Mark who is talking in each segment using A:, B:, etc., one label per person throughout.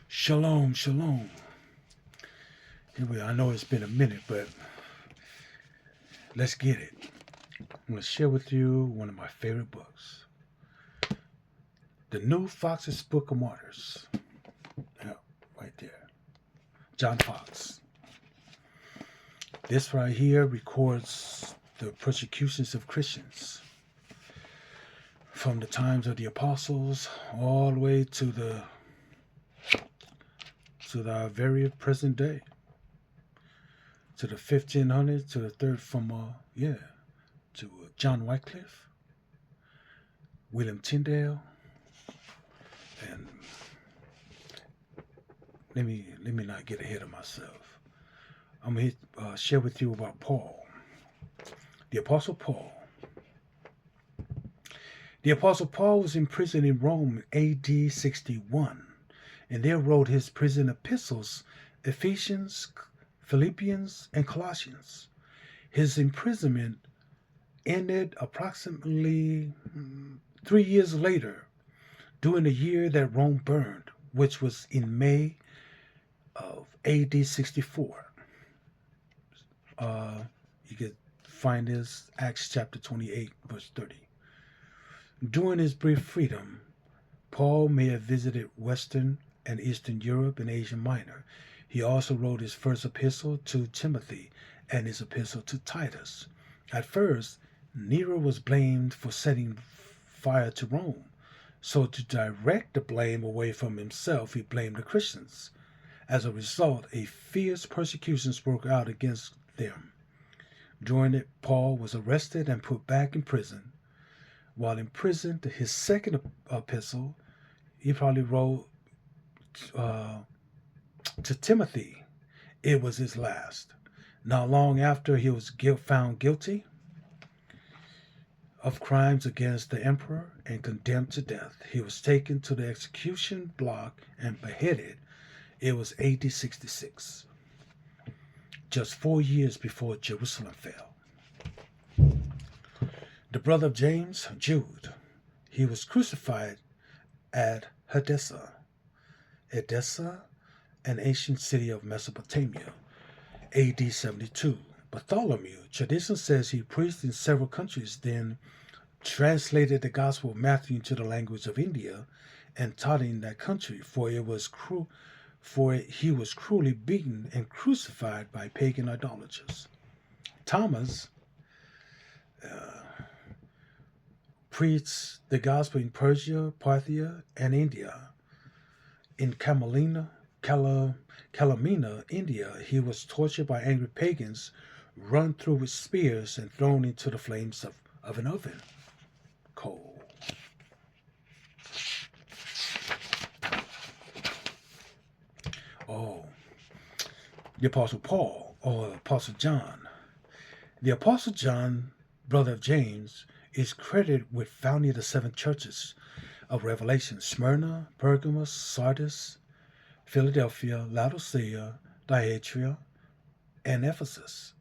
A: Shalom, shalom. Here we are. I know it's been a minute, but let's get it. I'm going to share with you one of my favorite books, the new Foxe's Book of Martyrs. Yeah, right there. John Foxe. This right here records the persecutions of Christians from the times of the apostles all the way to the very present day, to the 1500s, to the third to John Wycliffe, William Tyndale, and let me not get ahead of myself. I'm going to share with you about Paul, the Apostle Paul. The Apostle Paul was imprisoned in Rome AD 61, and there wrote his prison epistles, Ephesians, Philippians, and Colossians. His imprisonment ended approximately 3 years later, during the year that Rome burned, which was in May of AD 64. You can find this Acts chapter 28, verse 30. During his brief freedom, Paul may have visited Western and Eastern Europe and Asia Minor. He also wrote his first epistle to Timothy and his epistle to Titus. At first, Nero was blamed for setting fire to Rome. So to direct the blame away from himself, he blamed the Christians. As a result, a fierce persecution broke out against them. During it, Paul was arrested and put back in prison. While in prison, his second epistle, he probably wrote to Timothy. It was his last. Not long after he was found guilty of crimes against the emperor and condemned to death, he was taken to the execution block and beheaded. It was AD 66, just 4 years before Jerusalem fell. The brother of James, Jude, he was crucified at Edessa, an ancient city of Mesopotamia, AD 72. Bartholomew, tradition says he preached in several countries, then translated the Gospel of Matthew into the language of India and taught in that country, for he was cruelly beaten and crucified by pagan idolaters. Thomas preached the gospel in Persia, Parthia, and India. In Kalamina, India, he was tortured by angry pagans, run through with spears, and thrown into the flames of an oven. Coal. Oh, the Apostle Paul, or Apostle John. The Apostle John, brother of James, is credited with founding the 7 churches of Revelation: Smyrna, Pergamos, Sardis, Philadelphia, Laodicea, Thyatira, and Ephesus.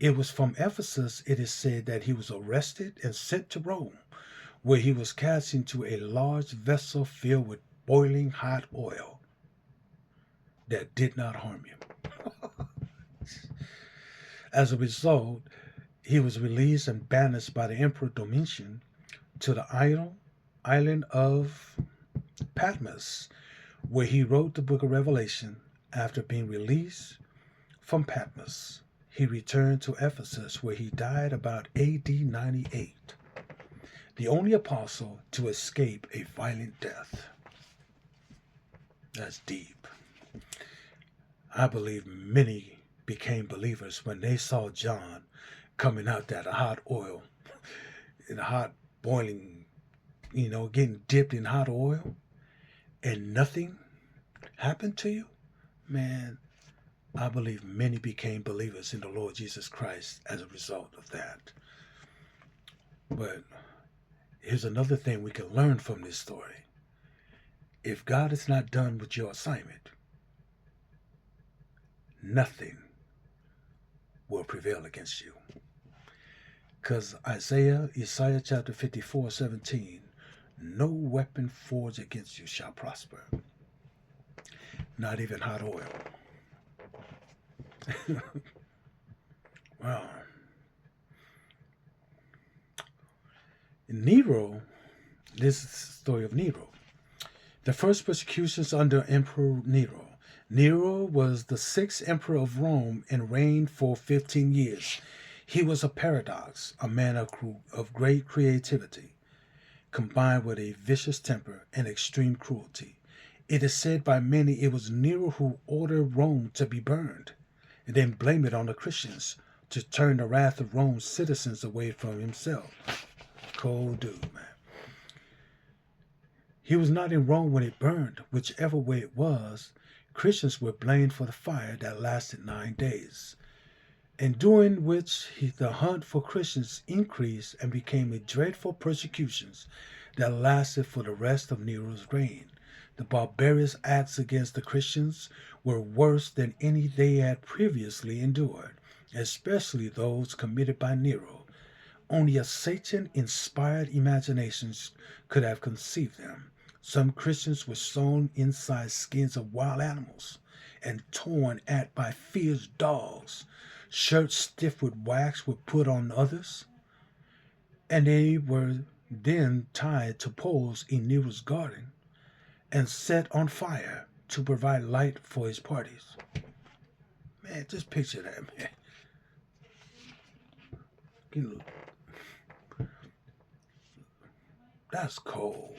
A: It was from Ephesus, it is said, that he was arrested and sent to Rome, where he was cast into a large vessel filled with boiling hot oil that did not harm him. As a result, he was released and banished by the Emperor Domitian to the island of Patmos, where he wrote the book of Revelation. After being released from Patmos, he returned to Ephesus, where he died about AD 98, the only apostle to escape a violent death. That's deep. I believe many became believers when they saw John coming out that hot oil, in hot boiling, getting dipped in hot oil, and nothing happened to you. Man, I believe many became believers in the Lord Jesus Christ as a result of that. But here's another thing we can learn from this story. If God is not done with your assignment, nothing will prevail against you. Because Isaiah chapter 54:17, no weapon forged against you shall prosper. Not even hot oil. Wow. Nero, this is the story of Nero. The first persecutions under Emperor Nero. Nero was the sixth emperor of Rome and reigned for 15 years. He was a paradox, a man of great creativity, combined with a vicious temper and extreme cruelty. It is said by many it was Nero who ordered Rome to be burned, and then blamed it on the Christians to turn the wrath of Rome's citizens away from himself. Cold dude, man. He was not in Rome when it burned. Whichever way it was, Christians were blamed for the fire that lasted 9 days, and during which the hunt for Christians increased and became a dreadful persecutions that lasted for the rest of Nero's reign. The barbarous acts against the Christians were worse than any they had previously endured, especially those committed by Nero. Only a Satan-inspired imaginations could have conceived them. Some Christians were sewn inside skins of wild animals and torn at by fierce dogs. Shirts stiff with wax were put on others, and they were then tied to poles in Nero's garden and set on fire to provide light for his parties. Man, just picture that, man. That's cold.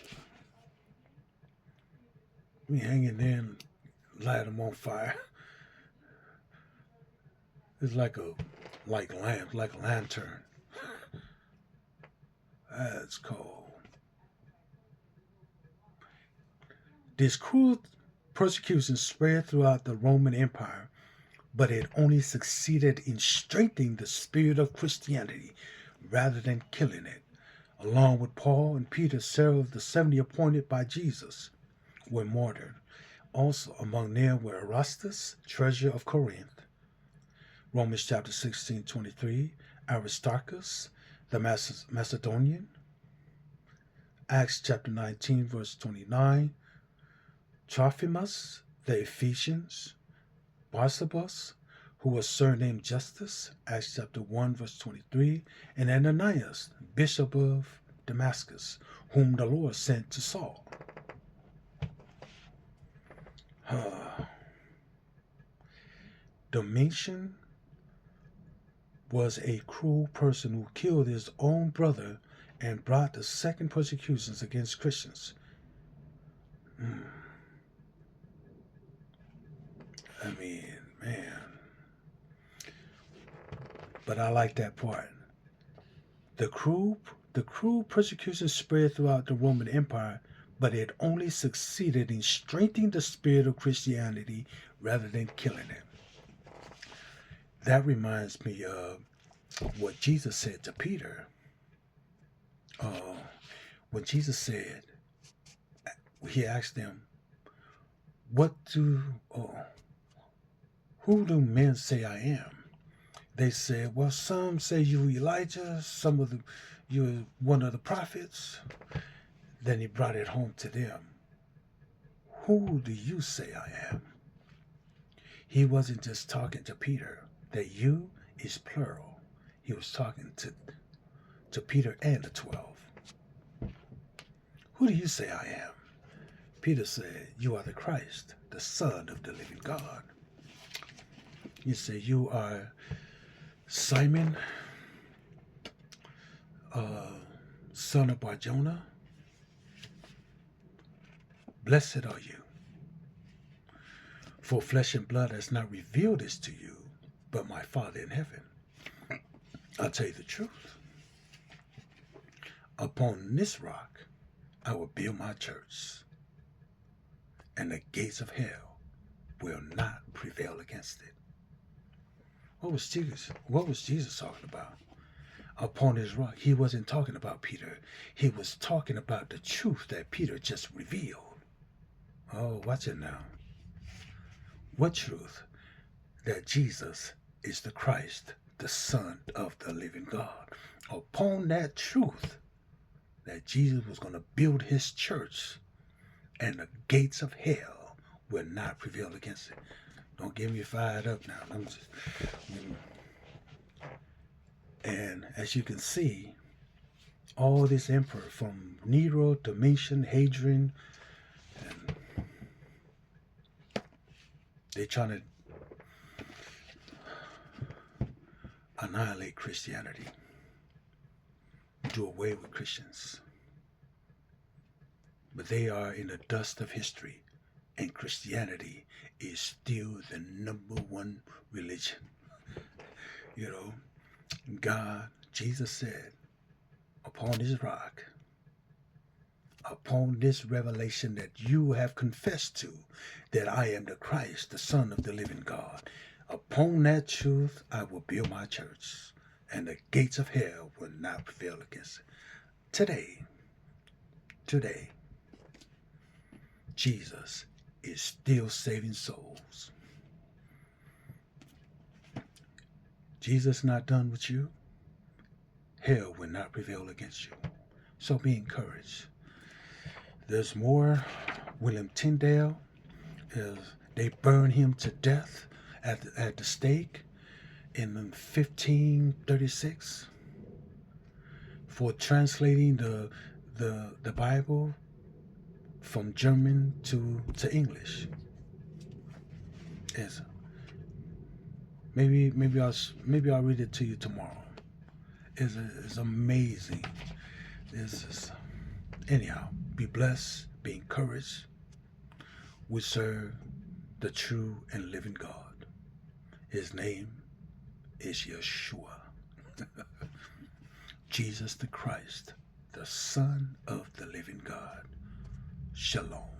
A: We hang in there and light them on fire. It's like a lantern. That's cold. This cruel persecution spread throughout the Roman Empire, but it only succeeded in strengthening the spirit of Christianity rather than killing it. Along with Paul and Peter, several of the 70 appointed by Jesus were martyred. Also among them were Erastus, treasurer of Corinth, Romans chapter 16:23, Aristarchus, the Macedonian, Acts chapter 19, verse 29, Trophimus, the Ephesians, Barsabas, who was surnamed Justus, Acts chapter 1, verse 23, and Ananias, bishop of Damascus, whom the Lord sent to Saul. Domitian was a cruel person who killed his own brother and brought the second persecutions against Christians. I mean, man. But I like that part. The cruel persecution spread throughout the Roman Empire, but it only succeeded in strengthening the spirit of Christianity rather than killing it. That reminds me of what Jesus said to Peter. When Jesus said, he asked them, who do men say I am? They said, well, some say you Elijah, you're one of the prophets. Then he brought it home to them. Who do you say I am? He wasn't just talking to Peter. That you is plural. He was talking to Peter and the 12. Who do you say I am? Peter said, you are the Christ, the Son of the living God. You say, you are Simon, son of Barjona. Blessed are you, for flesh and blood has not revealed this to you, but my Father in heaven. I'll tell you the truth. Upon this rock, I will build my church, and the gates of hell will not prevail against it. What was Jesus talking about? Upon his rock. He wasn't talking about Peter. He was talking about the truth that Peter just revealed. Oh, watch it now. What truth? That Jesus is the Christ, the Son of the living God. Upon that truth, that Jesus was going to build his church, and the gates of hell will not prevail against it. Don't get me fired up now. And as you can see, all this emperor from Nero, Domitian, Hadrian, and they're trying to annihilate Christianity, do away with Christians. But they are in the dust of history, and Christianity is still the #1 religion. You know, God, Jesus said, upon this rock, upon this revelation that you have confessed to, that I am the Christ, the Son of the living God, upon that truth I will build my church, and the gates of hell will not prevail against it. Today, Jesus is still saving souls. Jesus not done with you. Hell will not prevail against you. So be encouraged. There's more. William Tyndale, they burned him to death at the stake in 1536 for translating the Bible from German to English. Yes. Maybe I'll read it to you tomorrow. It's amazing. Anyhow, be blessed, be encouraged. We serve the true and living God. His name is Yeshua. Jesus the Christ, the Son of the living God. Shalom.